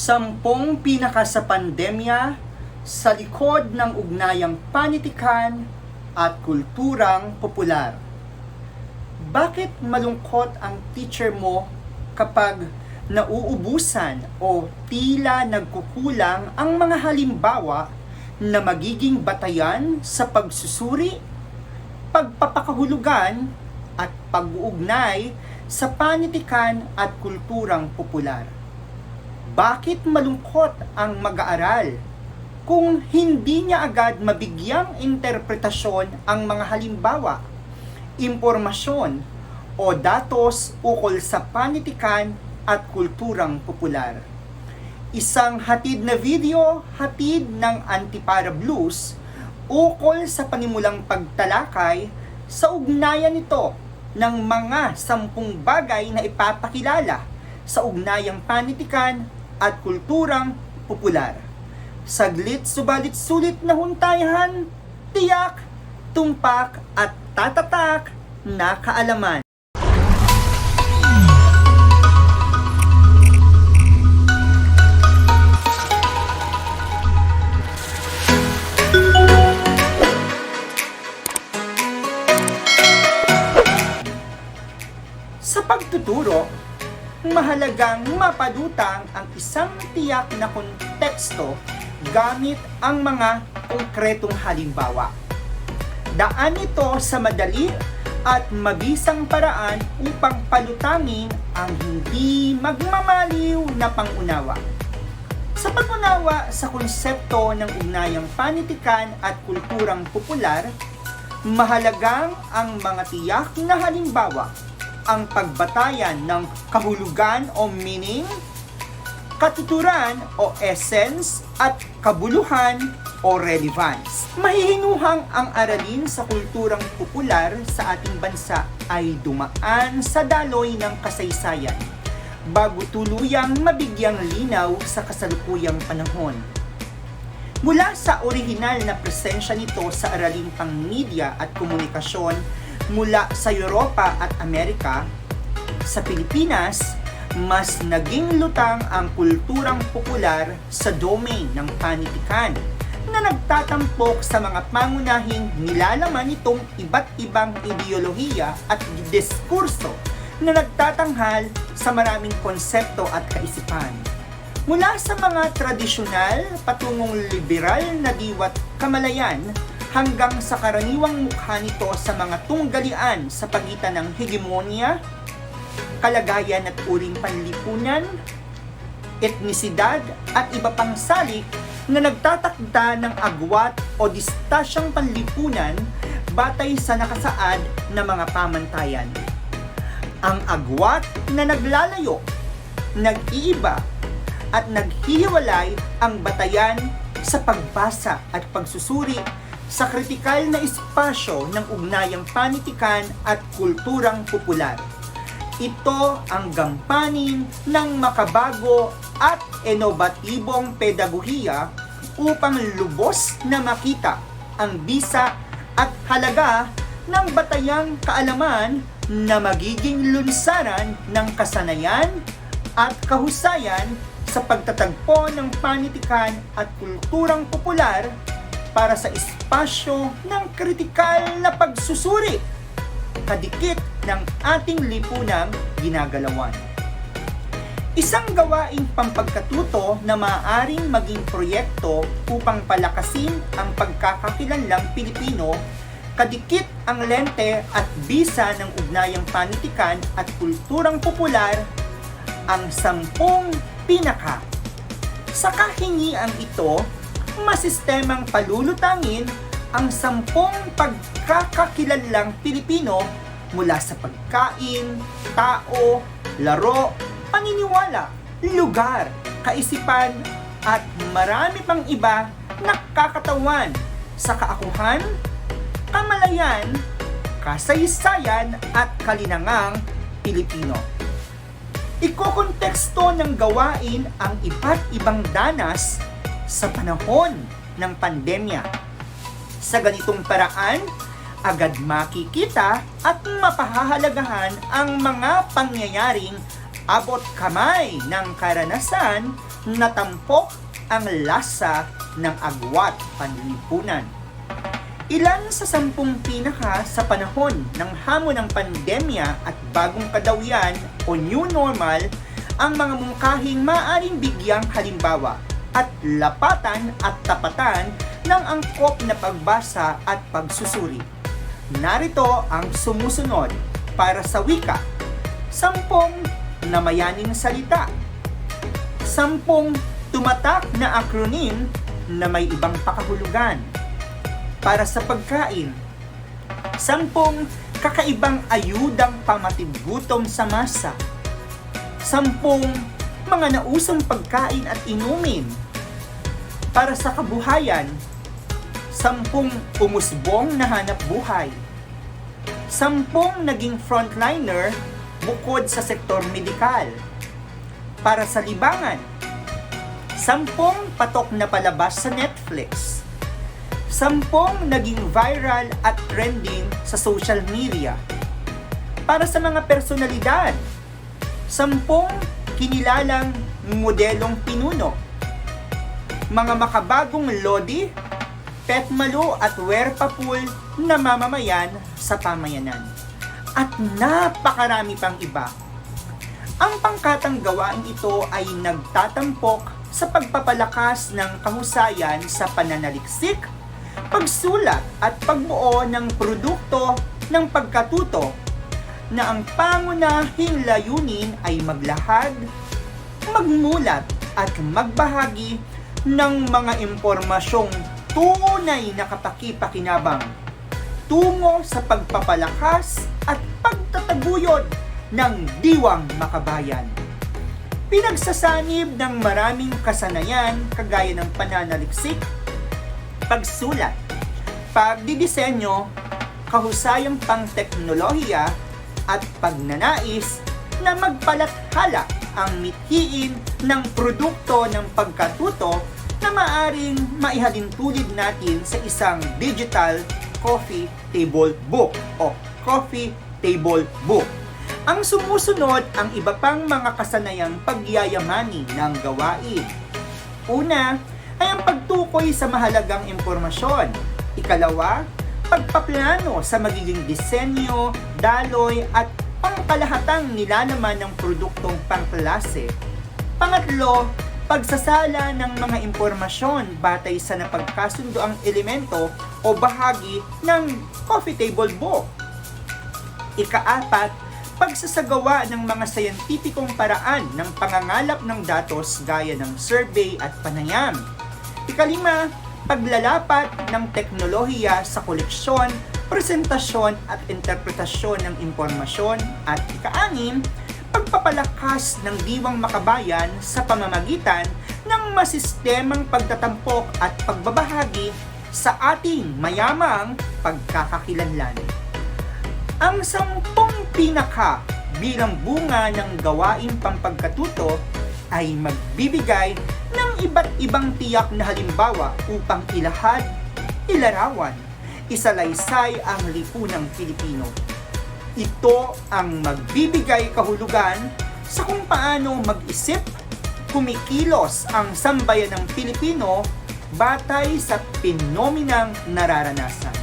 Sampung pinaka sa pandemya sa likod ng ugnayang panitikan at kulturang popular. Bakit malungkot ang teacher mo kapag nauubusan o tila nagkukulang ang mga halimbawa na magiging batayan sa pagsusuri, pagpapakahulugan at pag-uugnay sa panitikan at kulturang popular? Bakit malungkot ang mag-aaral kung hindi niya agad mabigyang interpretasyon ang mga halimbawa, impormasyon o datos ukol sa panitikan at kulturang popular? Isang hatid na video, hatid ng Antipara Blues ukol sa panimulang pagtalakay sa ugnayan nito ng mga 10 bagay na ipapakilala sa ugnayang panitikan at kulturang popular. Saglit subalit sulit na huntayan, tiyak, tumpak at tatatak na kaalaman. Sa pagtuturo, mahalagang mapadutang ang isang tiyak na konteksto gamit ang mga konkretong halimbawa. Daan ito sa madali at mabisang paraan upang palutangin ang hindi magmamaliw na pangunawa. Sa pag-unawa sa konsepto ng ugnayang panitikan at kulturang popular, mahalagang ang mga tiyak na halimbawa, ang pagbatayan ng kahulugan o meaning, katuturan o essence, at kabuluhan o relevance. Mahihinuhang ang aralin sa kulturang popular sa ating bansa ay dumaan sa daloy ng kasaysayan bago tuluyang mabigyang linaw sa kasalukuyang panahon. Mula sa orihinal na presensya nito sa aralin pang media at komunikasyon mula sa Europa at Amerika, sa Pilipinas, mas naging lutang ang kulturang popular sa domain ng panitikan na nagtatampok sa mga pangunahing nilalaman nitong iba't ibang ideolohiya at diskurso na nagtatanghal sa maraming konsepto at kaisipan. Mula sa mga tradisyonal patungong liberal na diwat kamalayan hanggang sa karaniwang mukha nito sa mga tunggalian sa pagitan ng hegemonya, kalagayan at uring panlipunan, etnisidad at iba pang salik na nagtatakda ng agwat o distasyang panlipunan batay sa nakasaad na mga pamantayan. Ang agwat na naglalayo, nag-iiba at naghihiwalay ang batayan sa pagbasa at pagsusuri sa kritikal na espasyo ng ugnayang panitikan at kulturang popular. Ito ang gampanin ng makabago at inobatibong pedagohiya upang lubos na makita ang bisa at halaga ng batayang kaalaman na magiging lunsaran ng kasanayan at kahusayan sa pagtatagpo ng panitikan at kulturang popular para sa espasyo ng kritikal na pagsusuri, kadikit ng ating lipunang ginagalawan. Isang gawaing pampagkatuto na maaaring maging proyekto upang palakasin ang pagkakakilanlang Pilipino, kadikit ang lente at bisa ng ugnayang panitikan at kulturang popular, ang 10 pinaka. Sa kahingiang ito, masistemang palulutangin ang 10 pagkakakilanlang Pilipino mula sa pagkain, tao, laro, paniniwala, lugar, kaisipan, at marami pang iba na kakatawan sa kaakuhan, kamalayan, kasaysayan at kalinangang Pilipino. Ikokonteksto ng gawain ang iba't ibang danas sa panahon ng pandemya. Sa ganitong paraan, agad makikita at mapahahalagahan ang mga pangyayaring abot kamay ng karanasan natampok ang lasa ng agwat panlipunan. Ilan sa 10 pinaka sa panahon ng hamon ng pandemya at bagong kadawian o new normal ang mga mungkahing maaaring bigyang halimbawa at lapatan at tapatan ng angkop na pagbasa at pagsusuri. Narito ang sumusunod para sa wika. 10 namayaning salita. 10 tumatak na acronym na may ibang pakahulugan. Para sa pagkain, 10 kakaibang ayudang pamatigutom sa masa. 10 mga nausong pagkain at inumin. Para sa kabuhayan, 10 umusbong na hanap buhay. 10 naging frontliner bukod sa sektor medikal. Para sa libangan, 10 patok na palabas sa Netflix. 10 naging viral at trending sa social media. Para sa mga personalidad, 10 kinilalang modelong pinuno. Mga makabagong lodi, petmalo at werpapul na mamamayan sa pamayanan. At napakarami pang iba. Ang pangkatang gawain ito ay nagtatampok sa pagpapalakas ng kahusayan sa pananaliksik, pagsulat at pagbuo ng produkto ng pagkatuto na ang pangunahing layunin ay maglahad, magmulat at magbahagi ng mga impormasyong tunay na kapaki-pakinabang tungo sa pagpapalakas at pagtataguyod ng diwang makabayan. Pinagsasanib ng maraming kasanayan kagaya ng pananaliksik, pagsulat, pagdidisenyo, kahusayang pang-teknolohiya at pagnanais na magpalathala ang mithiin ng produkto ng pagkatuto na maaring maihalintulid natin sa isang digital coffee table book o coffee table book. Ang sumusunod ang iba pang mga kasanayang pagyayamani ng gawain. Una ay ang pagtukoy sa mahalagang impormasyon. Ikalawa, pagpaplano sa magiging disenyo, daloy at pangkalahatang nilalaman ng produktong pangklase. Pangatlo, pagsasala ng mga impormasyon batay sa napagkasundoang elemento o bahagi ng coffee table book. Ikaapat, pagsasagawa ng mga sayentipikong paraan ng pangangalap ng datos gaya ng survey at panayam. Ikalima, paglalapat ng teknolohiya sa koleksyon, presentasyon at interpretasyon ng impormasyon. At ikaanim, pagpapalakas ng diwang makabayan sa pamamagitan ng masistemang pagtatampok at pagbabahagi sa ating mayamang pagkakakilanlan. Ang 10 pinaka bilang bunga ng gawaing pampagkatuto ay magbibigay ng iba't ibang tiyak na halimbawa upang ilahad, ilarawan, isalaysay ang lipunang Pilipino. Ito ang magbibigay kahulugan sa kung paano mag-isip, kumikilos ang sambayanang Pilipino batay sa pinomenang nararanasan.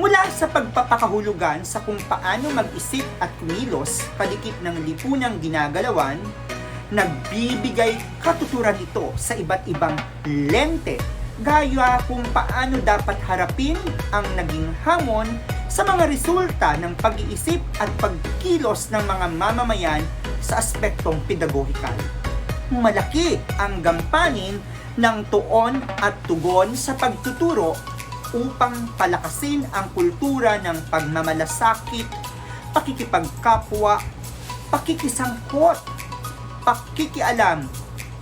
Mula sa pagpapakahulugan sa kung paano mag-isip at kumilos kalikip ng lipunang ginagalawan, nagbibigay katuturan ito sa iba't ibang lente gaya kung paano dapat harapin ang naging hamon sa mga resulta ng pag-iisip at pagkilos ng mga mamamayan sa aspektong pedagogikal. Malaki ang gampanin ng tuon at tugon sa pagtuturo upang palakasin ang kultura ng pagmamalasakit, pakikipagkapwa, pakikisangkot, pakikialam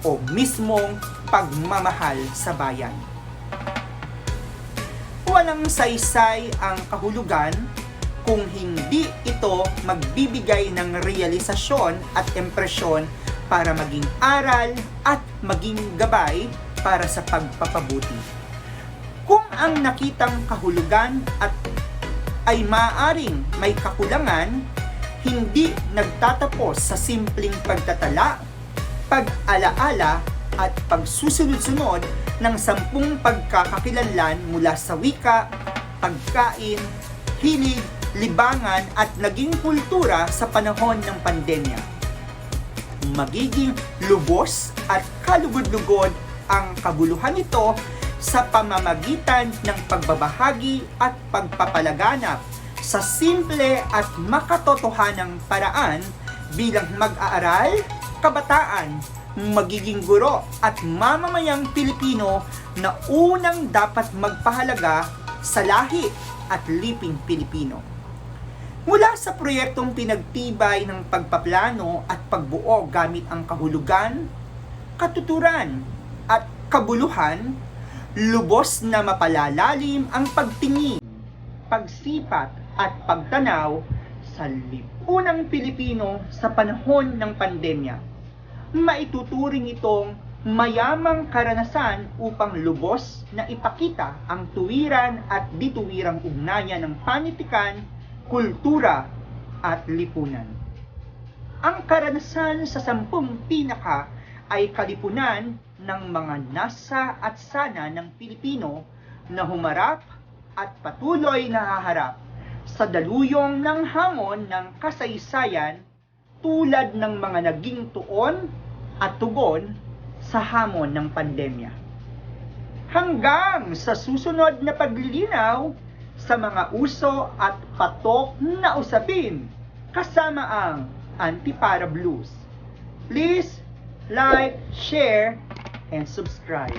o mismong pagmamahal sa bayan. Walang saysay ang kahulugan kung hindi ito magbibigay ng realisasyon at impresyon para maging aral at maging gabay para sa pagpapabuti. Kung ang nakitang kahulugan at ay maaring may kakulangan, hindi nagtatapos sa simpleng pagtatala, pag-alaala at pagsusunod-sunod ng 10 pagkakakilanlan mula sa wika, pagkain, hilig, libangan at naging kultura sa panahon ng pandemya. Magiging lubos at kalugod-lugod ang kabuluhan nito sa pamamagitan ng pagbabahagi at pagpapalaganap sa simple at makatotohanang paraan bilang mag-aaral, kabataan, magiging guro at mamamayang Pilipino na unang dapat magpahalaga sa lahi at liping Pilipino. Mula sa proyektong pinagtibay ng pagpaplano at pagbuo gamit ang kahulugan, katuturan at kabuluhan, lubos na mapalalalim ang pagtingin, pagsipat at pagtanaw sa lipunang Pilipino sa panahon ng pandemya. Maituturing itong mayamang karanasan upang lubos na ipakita ang tuwiran at dituwirang ugnayan ng panitikan, kultura at lipunan. Ang karanasan sa 10 pinaka ay kalipunan ng mga nasa at sana ng Pilipino na humarap at patuloy na haharap sa daluyong ng hamon ng kasaysayan tulad ng mga naging tuon at tugon sa hamon ng pandemya. Hanggang sa susunod na paglilinaw sa mga uso at patok na usapin kasama ang Antipara Blues. Please like, share, and subscribe.